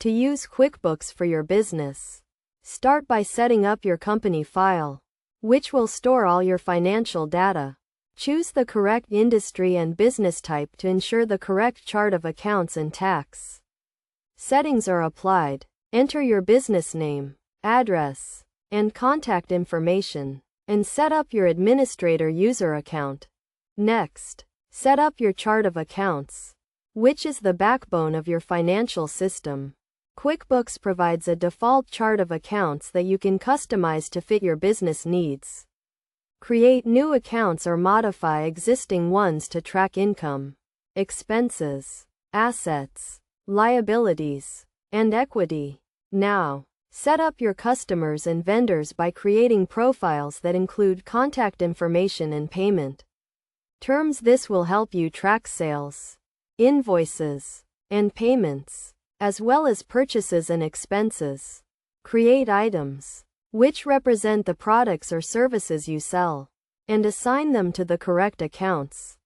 To use QuickBooks for your business, start by setting up your company file, which will store all your financial data. Choose the correct industry and business type to ensure the correct chart of accounts and tax settings are applied. Enter your business name, address, and contact information, and set up your administrator user account. Next, set up your chart of accounts, which is the backbone of your financial system. QuickBooks provides a default chart of accounts that you can customize to fit your business needs. Create new accounts or modify existing ones to track income, expenses, assets, liabilities, and equity. Now, set up your customers and vendors by creating profiles that include contact information and payment terms. This will help you track sales, invoices, and payments, as well as purchases and expenses. Create items, which represent the products or services you sell, and assign them to the correct accounts.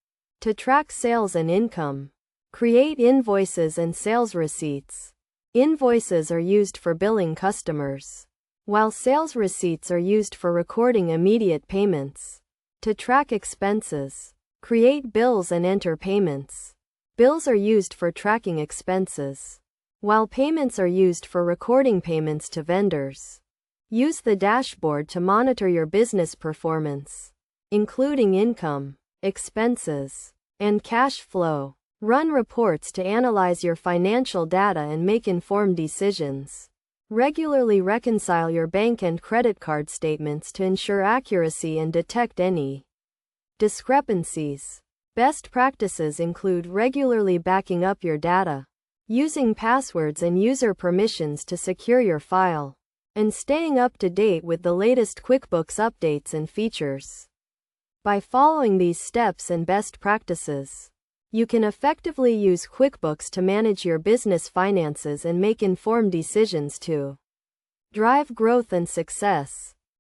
To track sales and income, create invoices and sales receipts. Invoices are used for billing customers, while sales receipts are used for recording immediate payments. To track expenses, create bills and enter payments. Bills are used for tracking expenses, while payments are used for recording payments to vendors. Use the dashboard to monitor your business performance, including income, expenses, and cash flow. Run reports to analyze your financial data and make informed decisions. Regularly reconcile your bank and credit card statements to ensure accuracy and detect any discrepancies. Best practices include regularly backing up your data, using passwords and user permissions to secure your file, and staying up to date with the latest QuickBooks updates and features. By following these steps and best practices, you can effectively use QuickBooks to manage your business finances and make informed decisions to drive growth and success.